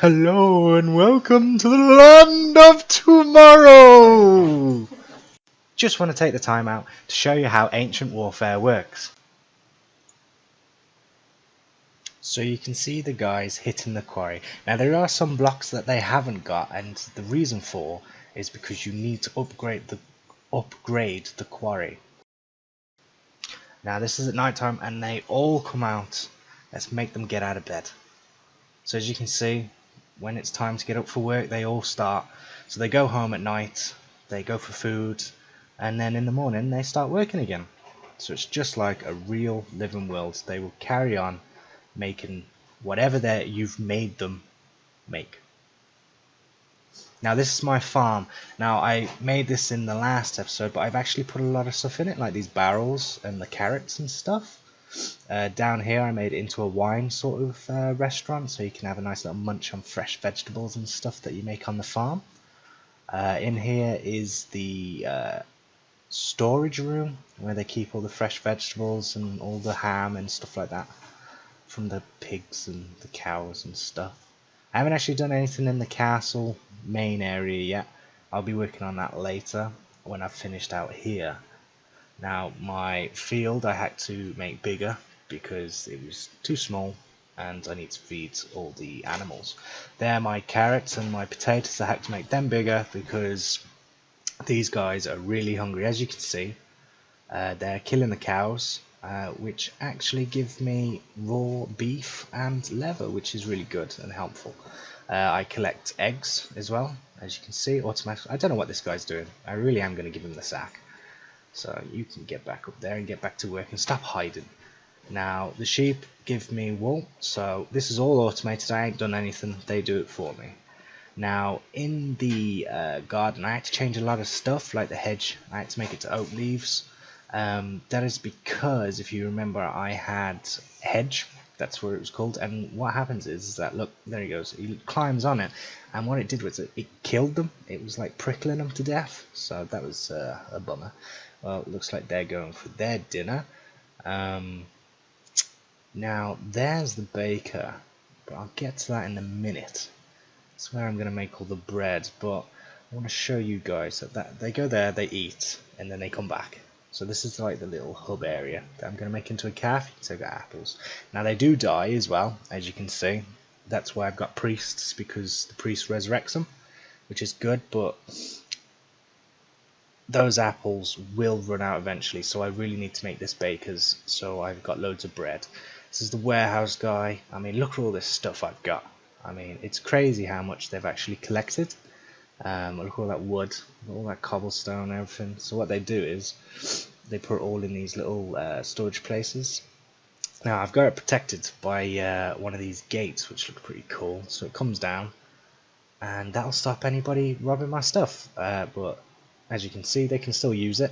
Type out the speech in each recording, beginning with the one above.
Hello and welcome to the land of tomorrow! Just want to take the time out to show you how ancient warfare works. So you can see the guys hitting the quarry. Now there are some blocks that they haven't got, and the reason for is because you need to upgrade the quarry. Now this is at night time and they all come out. Let's make them get out of bed. So as you can see, when it's time to get up for work, they all start. So they go home at night, they go for food, and then in the morning they start working again. So it's just like a real living world. They will carry on making whatever you've made them make. Now this is my farm. Now I made this in the last episode, but I've actually put a lot of stuff in it, like these barrels and the carrots and stuff. Down here I made it into a wine sort of restaurant, so you can have a nice little munch on fresh vegetables and stuff that you make on the farm. In here is the storage room where they keep all the fresh vegetables and all the ham and stuff like that from the pigs and the cows and stuff. I haven't actually done anything in the castle main area yet. I'll be working on that later when I've finished out here. Now my field I had to make bigger because it was too small and I need to feed all the animals. There my carrots and my potatoes, I had to make them bigger because these guys are really hungry. As you can see, they're killing the cows, which actually give me raw beef and leather, which is really good and helpful. I collect eggs as well, as you can see, automatically. I don't know what this guy's doing. I really am going to give him the sack. So you can get back up there and get back to work and stop hiding. Now the sheep give me wool, so this is all automated. I ain't done anything, they do it for me. Now in the garden I had to change a lot of stuff, like the hedge. I had to make it to oak leaves. That is because, if you remember, I had hedge, that's what it was called, and what happens is that, look, there he goes, he climbs on it, and what it did was it killed them. It was like prickling them to death, so that was a bummer. Well, it looks like they're going for their dinner. Now there's the baker, but I'll get to that in a minute. That's where I'm going to make all the bread, but I want to show you guys that they go there, they eat, and then they come back. So this is like the little hub area that I'm going to make into a calf. You can take apples. Now they do die as well, as you can see. That's why I've got priests, because the priest resurrects them, which is good, but those apples will run out eventually, so I really need to make this baker's, so I've got loads of bread. This is the warehouse guy. I mean, look at all this stuff I've got. I mean, it's crazy how much they've actually collected. Look at all that wood, all that cobblestone and everything. So what they do is they put it all in these little storage places. Now I've got it protected by one of these gates, which look pretty cool. So it comes down, and that'll stop anybody robbing my stuff. But as you can see, they can still use it,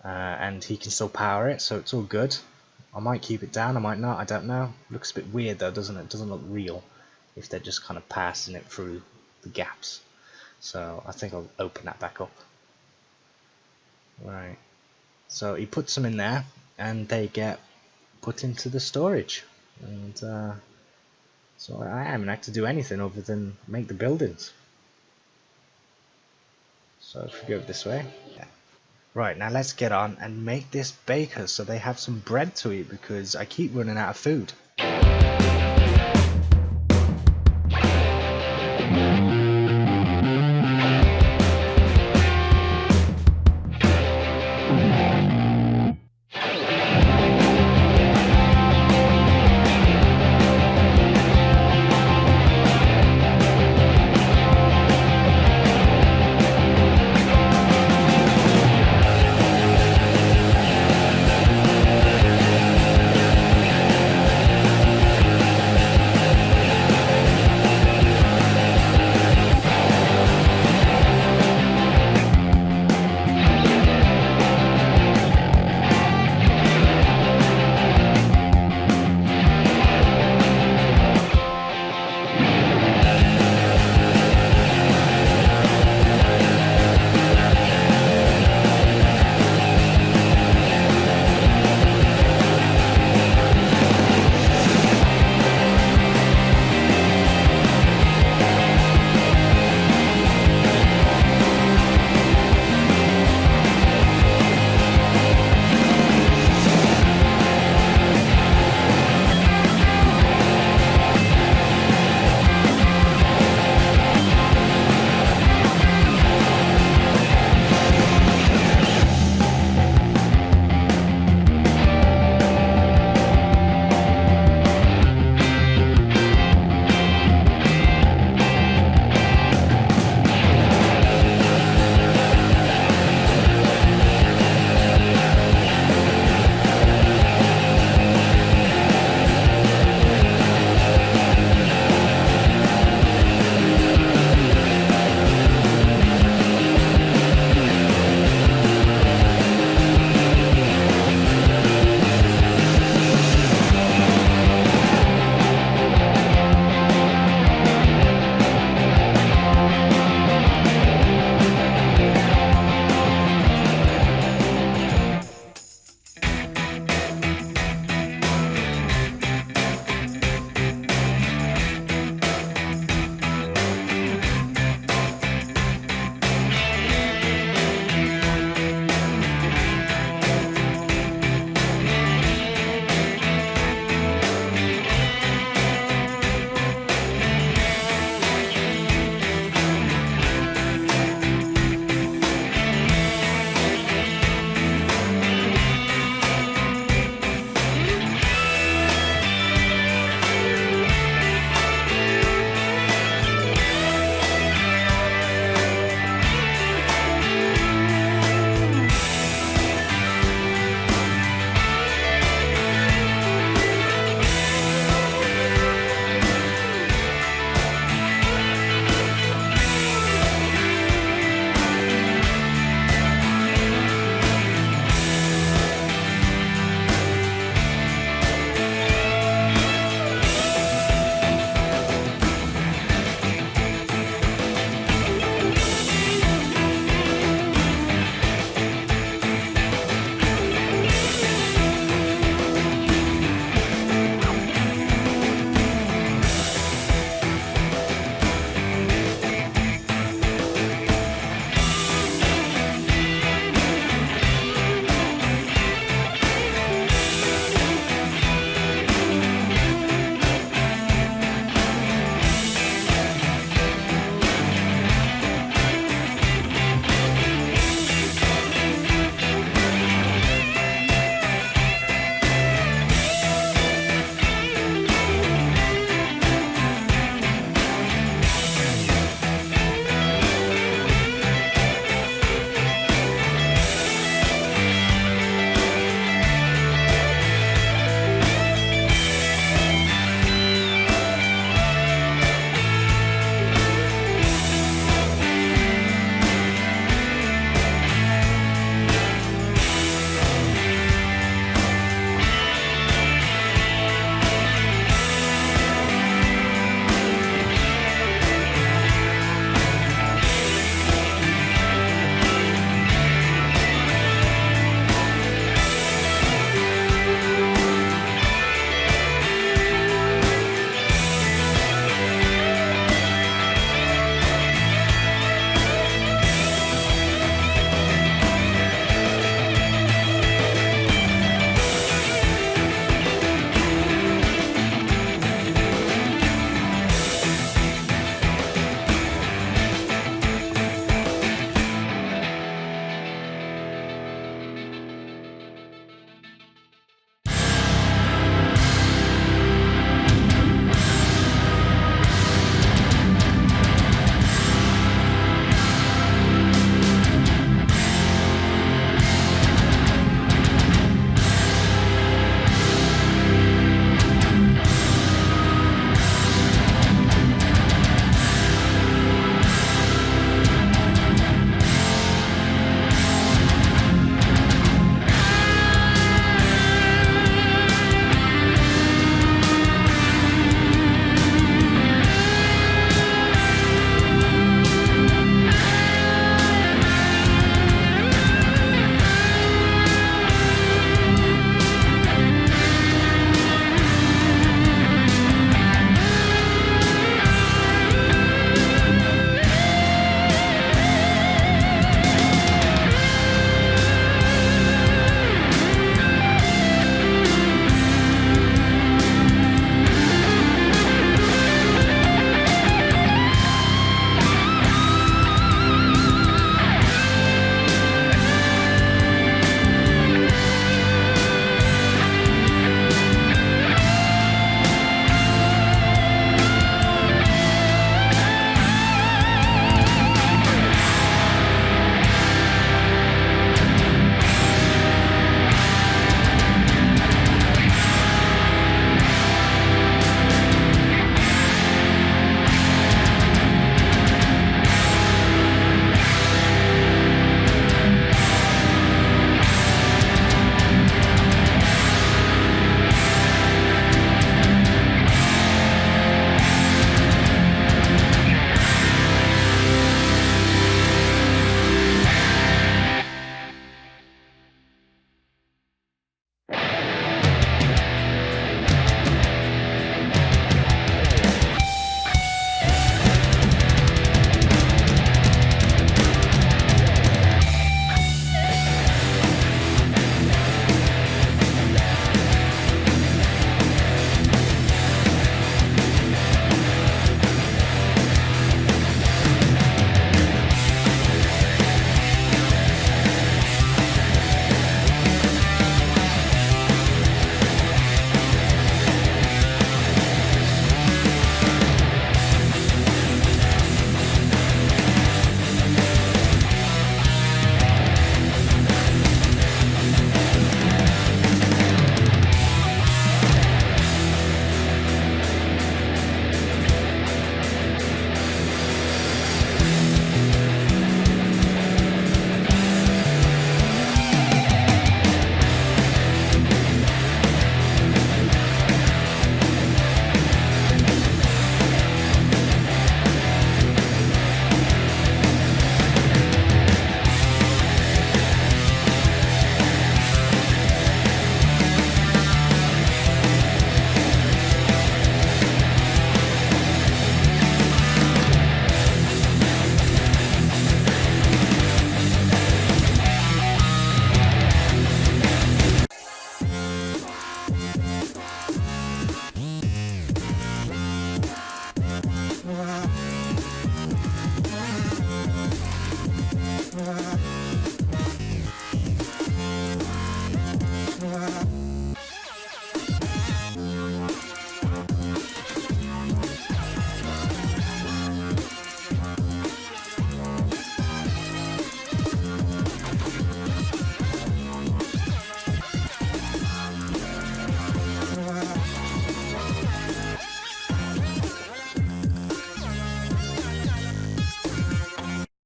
and he can still power it, so it's all good. I might keep it down, I might not, I don't know. Looks a bit weird though, doesn't it? It doesn't look real if they're just kind of passing it through the gaps. So I think I'll open that back up. Right. So he puts them in there, and they get put into the storage. And so I haven't had to do anything other than make the buildings. So if we go this way. Yeah. Right, now let's get on and make this baker so they have some bread to eat, because I keep running out of food.